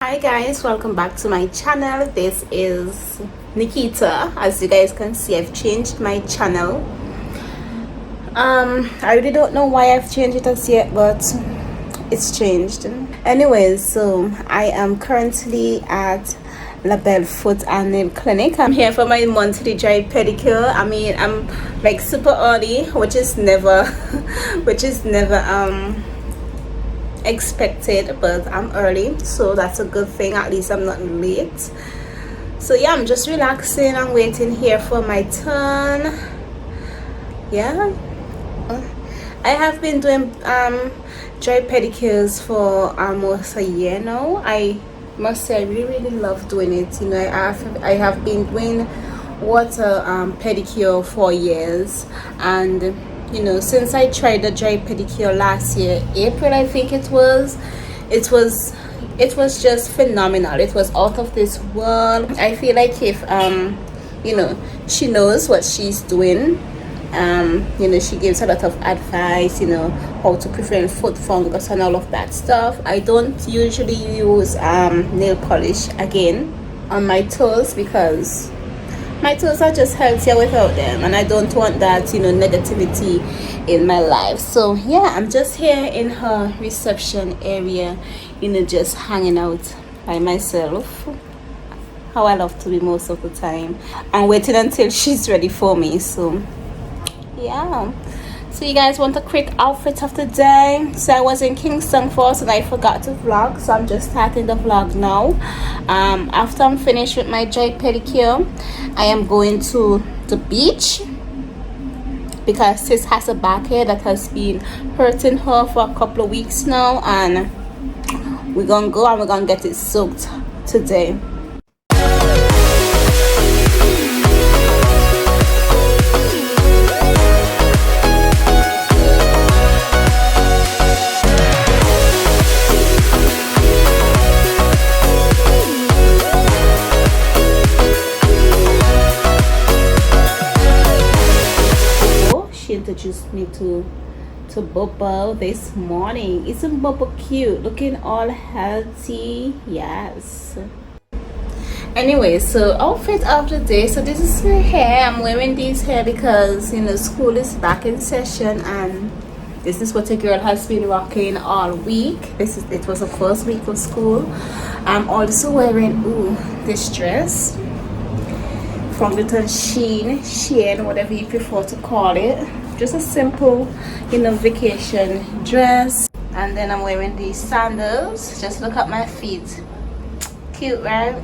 Hi guys, welcome back to my channel. This is Nikita. As you guys can see, I've changed my channel. I really don't know why I've changed it as yet, but it's changed. Anyways, so I am currently at Lauderdale Foot and Nail Clinic. I'm here for my monthly dry pedicure. I mean, I'm like super early, which is never expected, but I'm early, so that's a good thing. At least I'm not late. So yeah, I'm just relaxing. I'm waiting here for my turn. Yeah, I have been doing dry pedicures for almost a year now. I must say I really love doing it. You know, I have been doing water pedicure for years, and you know, since I tried the dry pedicure last year, April I think it was just phenomenal. It was out of this world. I feel like if you know, she knows what she's doing. You know, she gives a lot of advice, you know, how to prevent foot fungus and all of that stuff. I don't usually use nail polish again on my toes because my toes are just healthier without them, and I don't want that, you know, negativity in my life. So yeah, I'm just here in her reception area, you know, just hanging out by myself, how I love to be most of the time. I'm waiting until she's ready for me. So yeah, so you guys want a quick outfit of the day. So I was in Kingston first and I forgot to vlog, so I'm just starting the vlog now. After I'm finished with my dry pedicure, I am going to the beach because sis has a backache that has been hurting her for a couple of weeks now, and we're gonna go and we're gonna get it soaked today. Introduced me to Bubba this morning. Isn't Bubba cute? Looking all healthy. Yes. Anyway, so outfit of the day. So this is my hair. I'm wearing these hair because, you know, school is back in session, and this is what a girl has been rocking all week. It was the first week of school. I'm also wearing this dress from little Shein, whatever you prefer to call it. Just a simple, you know, vacation dress. And then I'm wearing these sandals. Just look at my feet. Cute, right?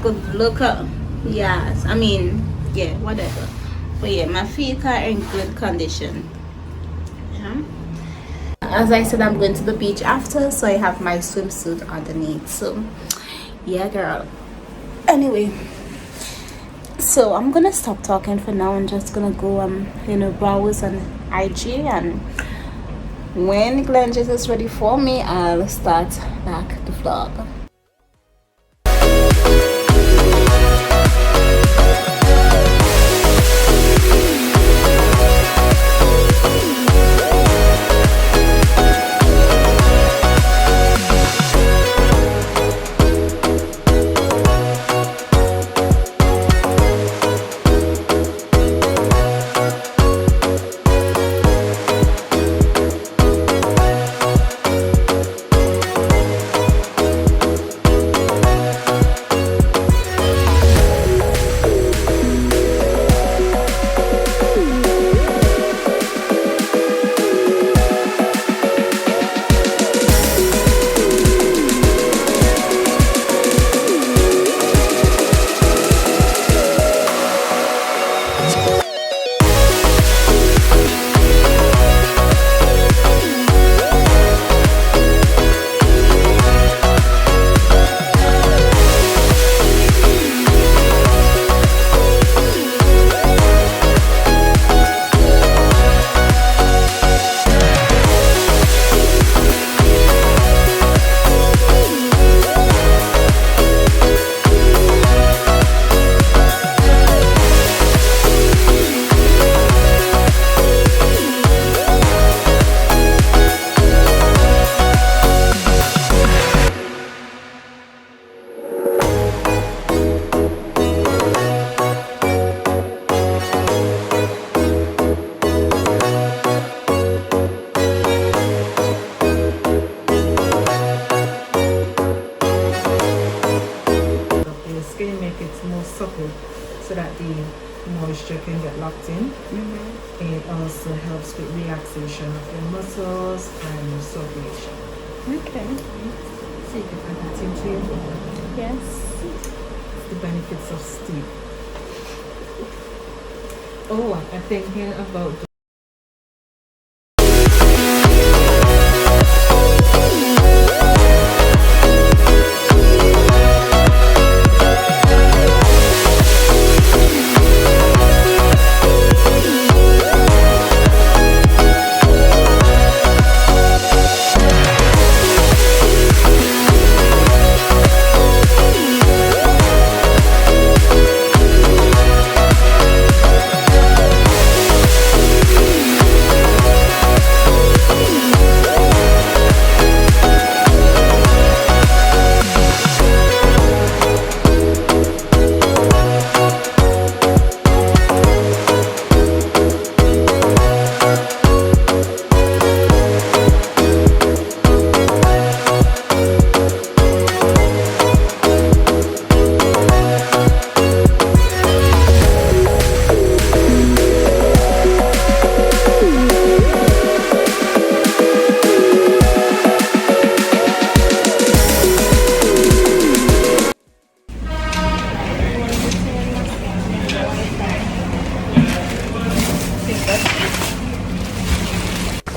Good look up. Yes, I mean, yeah, whatever. But yeah, my feet are in good condition. Yeah. As I said, I'm going to the beach after, so I have my swimsuit underneath. So yeah, girl. Anyway, so I'm gonna stop talking for now. I'm just gonna go you know, browse on IG, and when Glenn is ready for me, I'll start back the vlog. more supple so that the moisture can get locked in. And it also helps with relaxation of your muscles and circulation. Okay. So you can add that into your food. Yes. The benefits of steam. Oh, I'm thinking about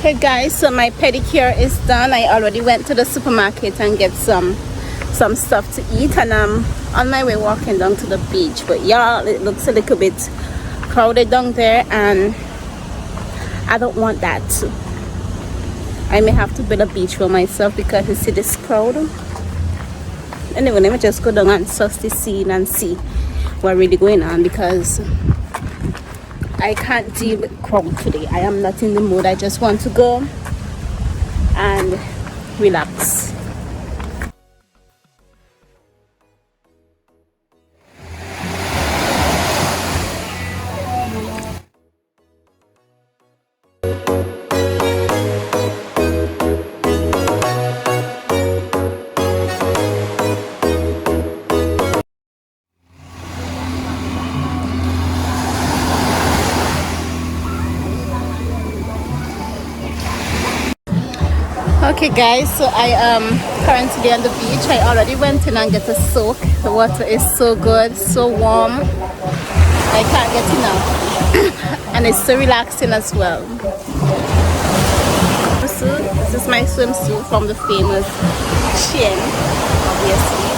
Okay guys, so my pedicure is done. I already went to the supermarket and get some stuff to eat, and I'm on my way walking down to the beach. But y'all, it looks a little bit crowded down there and I don't want that. I may have to build a beach for myself because you see this crowd. Anyway, let me just go down and suss the scene and see what's really going on, because I can't deal with crowd today. I am not in the mood. I just want to go and relax. Okay guys, so I am currently on the beach. I already went in and get a soak. The water is so good, so warm. I can't get enough. And it's so relaxing as well. This is my swimsuit from the famous Shein, obviously.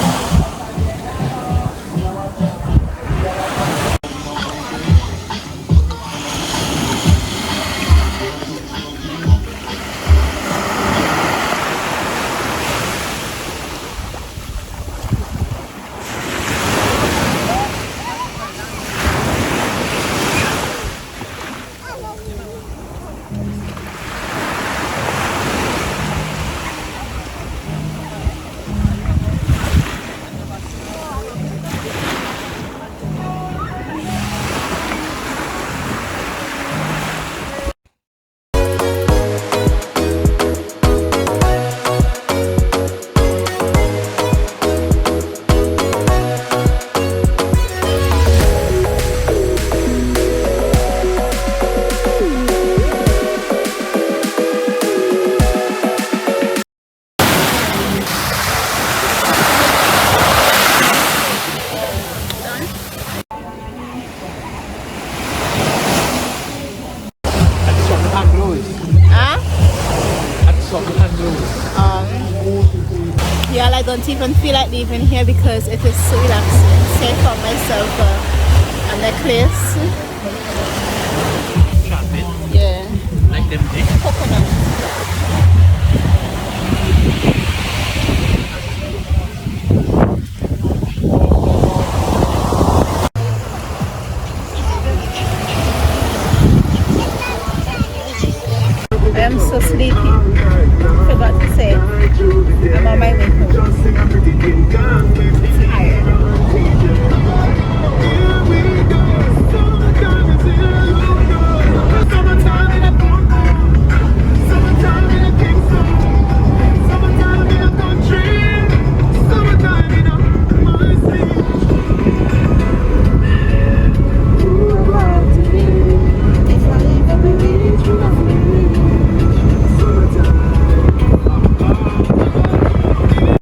Yeah, I don't even feel like leaving here because it is so relaxing. So I found myself a necklace. Yeah. Like them coconut.